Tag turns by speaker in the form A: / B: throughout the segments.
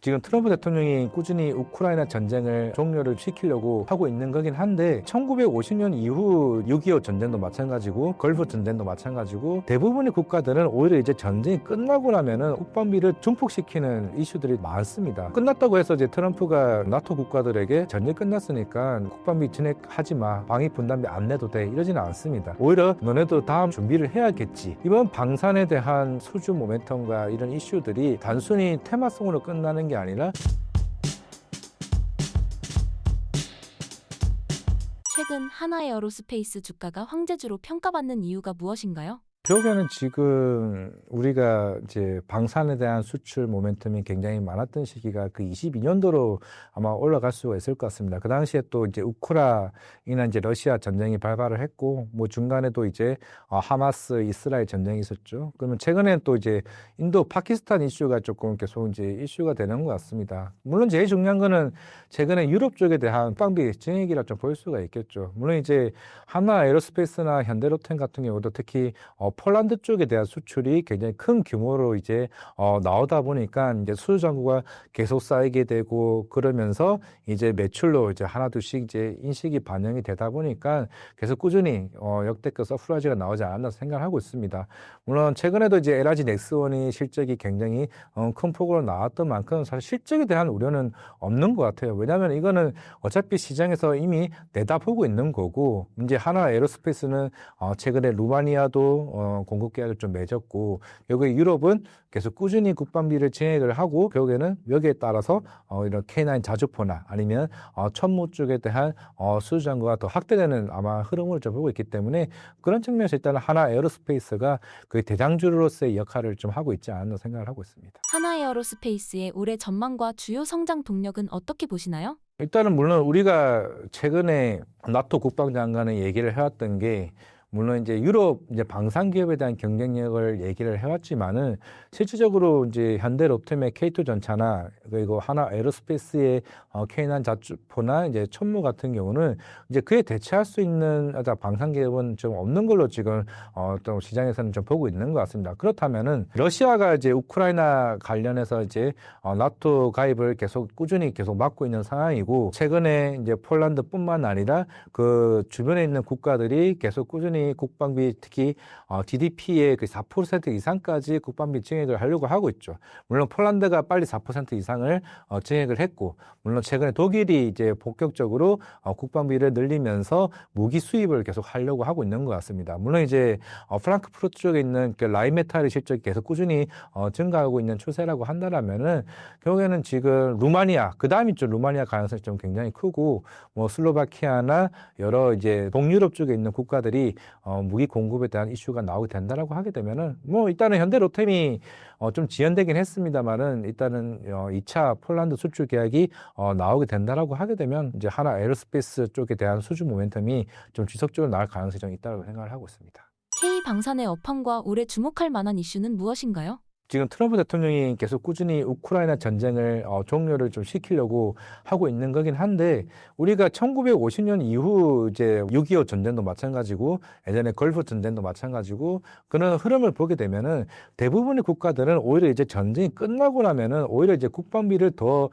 A: 지금 트럼프 대통령이 꾸준히 우크라이나 전쟁을 종료를 시키려고 하고 있는 거긴 한데 1950년 이후 6.25 전쟁도 마찬가지고 걸프 전쟁도 마찬가지고 대부분의 국가들은 오히려 이제 전쟁이 끝나고 나면은 국방비를 증폭시키는 이슈들이 많습니다. 끝났다고 해서 이제 트럼프가 나토 국가들에게 전쟁이 끝났으니까 국방비 진액하지 마, 방위 분담비 안 내도 돼 이러지는 않습니다. 오히려 너네도 다음 준비를 해야겠지. 이번 방산에 대한 수주 모멘텀과 이런 이슈들이 단순히 테마성으로 끝나는 게 아니라
B: 최근 하나에어로스페이스 주가가 황제주로 평가받는 이유가 무엇인가요?
A: 결국에는 지금 우리가 이제 방산에 대한 수출 모멘텀이 굉장히 많았던 시기가 그 22년도로 아마 올라갈 수가 있을 것 같습니다. 그 당시에 또 이제 우크라이나 이제 러시아 전쟁이 발발을 했고, 뭐 중간에도 이제 하마스 이스라엘 전쟁이 있었죠. 그러면 최근엔 또 이제 인도 파키스탄 이슈가 조금 계속 이제 이슈가 되는 것 같습니다. 물론 제일 중요한 거는 최근에 유럽 쪽에 대한 국방비 증액이라 좀 볼 수가 있겠죠. 물론 이제 하나 에어로스페이스나 현대로템 같은 경우도 특히 폴란드 쪽에 대한 수출이 굉장히 큰 규모로 이제 나오다 보니까 이제 수주 잔고가 계속 쌓이게 되고 그러면서 이제 매출로 이제 하나둘씩 이제 인식이 반영이 되다 보니까 계속 꾸준히 역대급 서프라이즈가 나오지 않았나 생각하고 있습니다. 물론 최근에도 이제 LG 넥스원이 실적이 굉장히 큰 폭으로 나왔던 만큼 사실 실적에 대한 우려는 없는 것 같아요. 왜냐하면 이거는 어차피 시장에서 이미 내다보고 있는 거고 이제 하나 에어로스페이스는 최근에 루마니아도 공급 계약을 좀 맺었고 여기 유럽은 계속 꾸준히 국방비를 증액을 하고 결국에는 여기에 따라서 이런 K9 자주포나 아니면 천무 쪽에 대한 수주 잔고가 더 확대되는 아마 흐름을 좀 보고 있기 때문에 그런 측면에서 일단 하나 에어로스페이스가 그 대장주로서의 역할을 좀 하고 있지 않나 생각을 하고 있습니다.
B: 하나에어로스페이스의 올해 전망과 주요 성장 동력은 어떻게 보시나요?
A: 일단은 물론 우리가 최근에 나토 국방장관의 얘기를 해왔던 게 물론 이제 유럽 이제 방산 기업에 대한 경쟁력을 얘기를 해왔지만은 실질적으로 이제 현대 롭템의 K2 전차나 그리고 하나 에어로스페이스의 K9 자주포나 이제 천무 같은 경우는 이제 그에 대체할 수 있는 방산 기업은 좀 없는 걸로 지금 또 시장에서는 좀 보고 있는 것 같습니다. 그렇다면은 러시아가 이제 우크라이나 관련해서 이제 나토 가입을 계속 꾸준히 계속 막고 있는 상황이고 최근에 이제 폴란드뿐만 아니라 그 주변에 있는 국가들이 계속 꾸준히 국방비 특히 GDP의 그 4% 이상까지 국방비 증액을 하려고 하고 있죠. 물론 폴란드가 빨리 4% 이상을 증액을 했고, 물론 최근에 독일이 이제 본격적으로 국방비를 늘리면서 무기 수입을 계속 하려고 하고 있는 것 같습니다. 물론 이제 프랑크푸르트 쪽에 있는 그 라인메탈의 실적이 계속 꾸준히 증가하고 있는 추세라고 한다면은 결국에는 지금 루마니아, 그 다음이죠. 루마니아 가능성이 좀 굉장히 크고, 뭐 슬로바키아나 여러 이제 동유럽 쪽에 있는 국가들이 무기 공급에 대한 이슈가 나오게 된다라고 하게 되면은 뭐 일단은 현대로템이 좀 지연되긴 했습니다만은 일단은 2차 폴란드 수출 계약이 나오게 된다라고 하게 되면 이제 하나 에어로스페이스 쪽에 대한 수주 모멘텀이 좀 지속적으로 나올 가능성이 좀 있다고 생각을 하고 있습니다.
B: K 방산의 업황과 올해 주목할 만한 이슈는 무엇인가요?
A: 지금 트럼프 대통령이 계속 꾸준히 우크라이나 전쟁을 종료를 좀 시키려고 하고 있는 거긴 한데 우리가 1950년 이후 이제 6.25 전쟁도 마찬가지고 예전에 걸프 전쟁도 마찬가지고 그런 흐름을 보게 되면은 대부분의 국가들은 오히려 이제 전쟁이 끝나고 나면은 오히려 이제 국방비를 더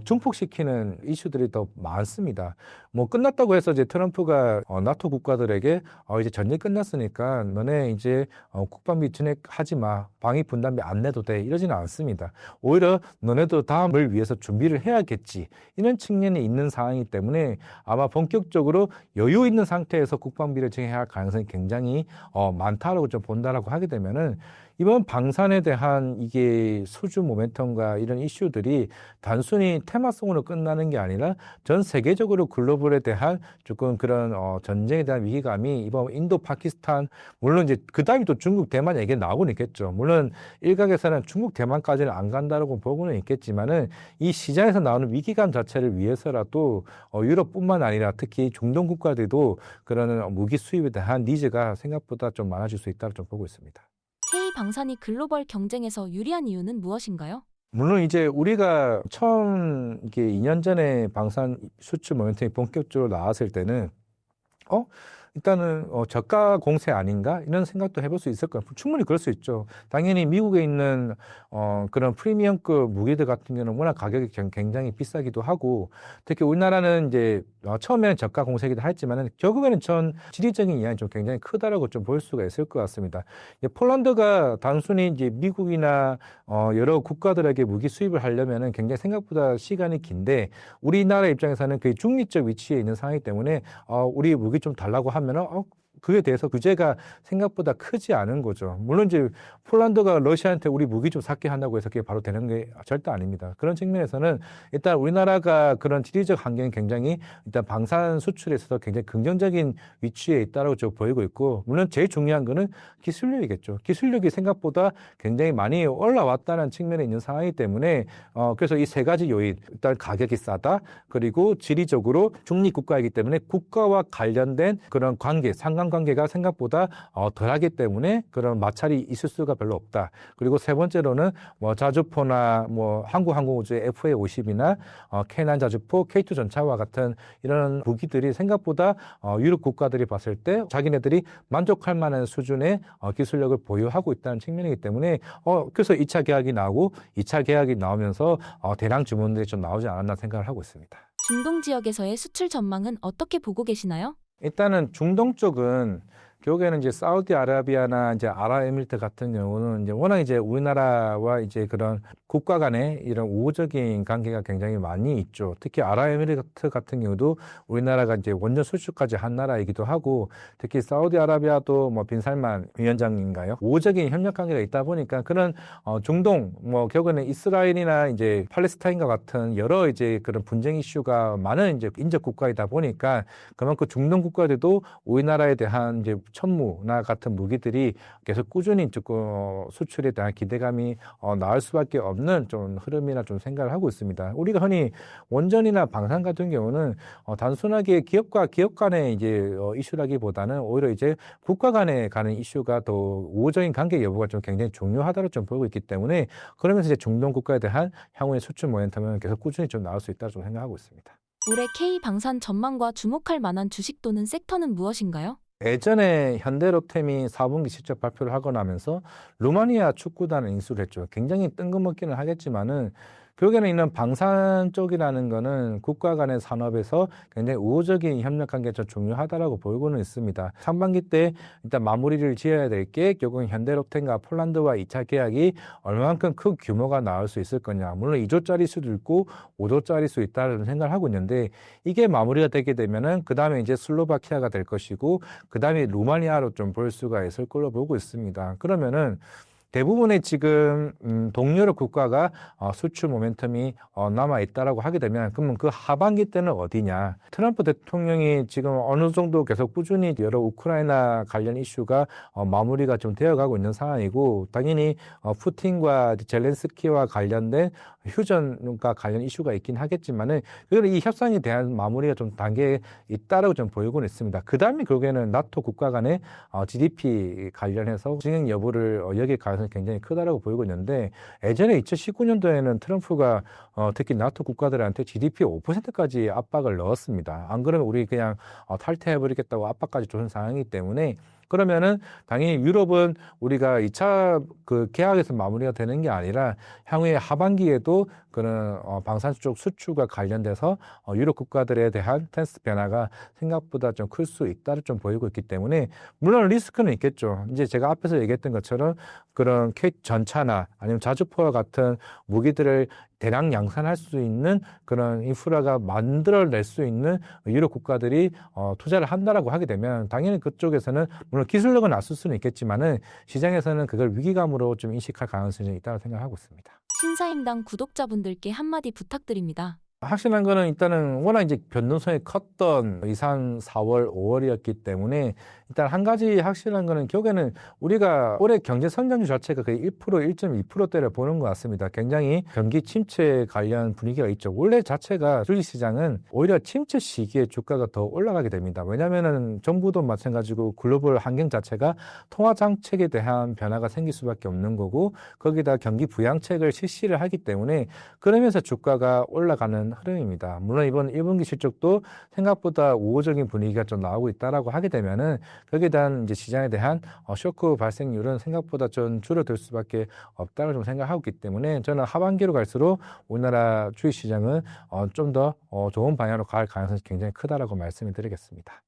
A: 증폭시키는 이슈들이 더 많습니다. 뭐 끝났다고 해서 이제 트럼프가 나토 국가들에게 이제 전쟁이 끝났으니까 너네 이제 국방비 증액하지 마, 방위 분담비 안 내도 돼 이러지는 않습니다. 오히려 너네도 다음을 위해서 준비를 해야겠지 이런 측면이 있는 상황이기 때문에 아마 본격적으로 여유 있는 상태에서 국방비를 증액할 가능성이 굉장히 많다라고 좀 본다라고 하게 되면은 이번 방산에 대한 이게 수주 모멘텀과 이런 이슈들이 단순히 테마성으로 끝나는 게 아니라 전 세계적으로 글로벌에 대한 조금 그런 전쟁에 대한 위기감이 이번 인도 파키스탄 물론 이제 그 다음에 또 중국 대만 얘기 나오고는 있겠죠. 물론 일각에서는 중국 대만까지는 안 간다라고 보고는 있겠지만은 이 시장에서 나오는 위기감 자체를 위해서라도 유럽뿐만 아니라 특히 중동 국가들도 그런 무기 수입에 대한 니즈가 생각보다 좀 많아질 수 있다고 좀 보고 있습니다.
B: K 방산이 글로벌 경쟁에서 유리한 이유는 무엇인가요?
A: 물론 이제 우리가 처음 이게 2년 전에 방산 수출 모멘텀이 본격적으로 나왔을 때는 일단은 저가 공세 아닌가 이런 생각도 해볼 수 있을 거예요. 충분히 그럴 수 있죠. 당연히 미국에 있는 그런 프리미엄급 무기들 같은 경우는 워낙 가격이 굉장히 비싸기도 하고, 특히 우리나라는 이제 처음에는 저가 공세기도 했지만은 결국에는 전 지리적인 이한이 좀 굉장히 크다라고 좀 볼 수가 있을 것 같습니다. 폴란드가 단순히 이제 미국이나 여러 국가들에게 무기 수입을 하려면은 굉장히 생각보다 시간이 긴데, 우리나라 입장에서는 그 중립적 위치에 있는 상황이기 때문에 우리 무기 좀 달라고 하면은 그에 대해서 규제가 생각보다 크지 않은 거죠. 물론 이제 폴란드가 러시아한테 우리 무기 좀 샀게 한다고 해서 그게 바로 되는 게 절대 아닙니다. 그런 측면에서는 일단 우리나라가 그런 지리적 환경이 굉장히 일단 방산 수출에 있어서 굉장히 긍정적인 위치에 있다고 좀 보이고 있고, 물론 제일 중요한 거는 기술력이겠죠. 기술력이 생각보다 굉장히 많이 올라왔다는 측면에 있는 상황이기 때문에 그래서 이 세 가지 요인, 일단 가격이 싸다, 그리고 지리적으로 중립 국가이기 때문에 국가와 관련된 그런 관계, 상관관계가 생각보다 덜하기 때문에 그런 마찰이 있을 수가 별로 없다. 그리고 세 번째로는 자주포나 한국항공우주의 FA-50이나 K9 자주포, K2 전차와 같은 이런 무기들이 생각보다 유럽 국가들이 봤을 때 자기네들이 만족할 만한 수준의 기술력을 보유하고 있다는 측면이기 때문에 그래서 2차 계약이 나오고 2차 계약이 나오면서 대량 주문들이 좀 나오지 않았나 생각을 하고 있습니다.
B: 중동 지역에서의 수출 전망은 어떻게 보고 계시나요?
A: 일단은 중동 쪽은 결국에는 이제 사우디아라비아나 이제 아랍에미리트 같은 경우는 이제 워낙 이제 우리나라와 이제 그런 국가 간의 이런 우호적인 관계가 굉장히 많이 있죠. 특히 아랍에미리트 같은 경우도 우리나라가 이제 원전 수출까지 한 나라이기도 하고, 특히 사우디아라비아도 빈살만 위원장인가요? 우호적인 협력 관계가 있다 보니까 그런 중동 결국에는 이스라엘이나 이제 팔레스타인과 같은 여러 이제 그런 분쟁 이슈가 많은 이제 인접 국가이다 보니까 그만큼 중동 국가들도 우리나라에 대한 이제 천무나 같은 무기들이 계속 꾸준히 조금 수출에 대한 기대감이 나올 수밖에 없는 좀 흐름이나 좀 생각을 하고 있습니다. 우리가 흔히 원전이나 방산 같은 경우는 단순하게 기업과 기업 간의 이제 이슈라기보다는 오히려 이제 국가 간에 가는 이슈가 더 우호적인 관계 여부가 좀 굉장히 중요하다고 좀 보고 있기 때문에, 그러면서 이제 중동 국가에 대한 향후의 수출 모멘텀은 계속 꾸준히 좀 나올 수 있다고 좀 생각하고 있습니다.
B: 올해 K 방산 전망과 주목할 만한 주식 또는 섹터는 무엇인가요?
A: 예전에 현대로템이 4분기 실적 발표를 하고 나면서 루마니아 축구단을 인수를 했죠. 굉장히 뜬금없기는 하겠지만은 결국에는 있는 방산 쪽이라는 거는 국가 간의 산업에서 굉장히 우호적인 협력 관계가 좀 중요하다라고 보고는 있습니다. 상반기 때 일단 마무리를 지어야 될 게 결국은 현대로템과 폴란드와 2차 계약이 얼마만큼 큰 규모가 나올 수 있을 거냐. 물론 2조짜리 수도 있고 5조짜리 수 있다는 생각을 하고 있는데, 이게 마무리가 되게 되면은 그 다음에 이제 슬로바키아가 될 것이고 그 다음에 루마니아로 좀 볼 수가 있을 걸로 보고 있습니다. 그러면은 대부분의 지금 동유럽 국가가 수출 모멘텀이 남아있다라고 하게 되면, 그러면 그 하반기 때는 어디냐. 트럼프 대통령이 지금 어느 정도 계속 꾸준히 여러 우크라이나 관련 이슈가 마무리가 좀 되어가고 있는 상황이고, 당연히 푸틴과 젤렌스키와 관련된 휴전과 관련 이슈가 있긴 하겠지만은 이 협상에 대한 마무리가 좀 단계에 있다라고 좀 보이고는 있습니다. 그 다음에 결국에는 나토 국가 간의 GDP 관련해서 진행 여부를 여기에 가능성이 굉장히 크다라고 보이고 있는데, 예전에 2019년도에는 트럼프가 특히 나토 국가들한테 GDP 5%까지 압박을 넣었습니다. 안 그러면 우리 그냥 탈퇴해버리겠다고 압박까지 준 상황이기 때문에, 그러면은 당연히 유럽은 우리가 2차 그 계약에서 마무리가 되는 게 아니라 향후에 하반기에도 그런 방산 쪽 수출과 관련돼서 유럽 국가들에 대한 스탠스 변화가 생각보다 좀 클 수 있다를 좀 보이고 있기 때문에, 물론 리스크는 있겠죠. 이제 제가 앞에서 얘기했던 것처럼 그런 K 전차나 아니면 자주포와 같은 무기들을 대량 양산할 수 있는 그런 인프라가 만들어낼 수 있는 유럽 국가들이 투자를 한다라고 하게 되면, 당연히 그쪽에서는 물론 기술력은 낮을 수는 있겠지만은 시장에서는 그걸 위기감으로 좀 인식할 가능성이 있다고 생각하고 있습니다.
B: 신사임당 구독자분들께 한마디 부탁드립니다.
A: 확실한 거는 일단은 워낙 이제 변동성이 컸던 2, 3, 4월, 5월이었기 때문에, 일단 한 가지 확실한 거는 결국에는 우리가 올해 경제 성장률 자체가 거의 1%, 1.2%대를 보는 것 같습니다. 굉장히 경기 침체 관련 분위기가 있죠. 원래 자체가 주식시장은 오히려 침체 시기에 주가가 더 올라가게 됩니다. 왜냐하면은 정부도 마찬가지고 글로벌 환경 자체가 통화 정책에 대한 변화가 생길 수밖에 없는 거고, 거기다 경기 부양책을 실시를 하기 때문에 그러면서 주가가 올라가는 대한 흐름입니다. 물론 이번 1분기 실적도 생각보다 우호적인 분위기가 좀 나오고 있다라고 하게 되면은 거기에 대한 이제 시장에 대한 쇼크 발생률은 생각보다 좀 줄어들 수밖에 없다고 좀 생각하고 있기 때문에 저는 하반기로 갈수록 우리나라 주식 시장은 좀 더 좋은 방향으로 갈 가능성이 굉장히 크다라고 말씀을 드리겠습니다.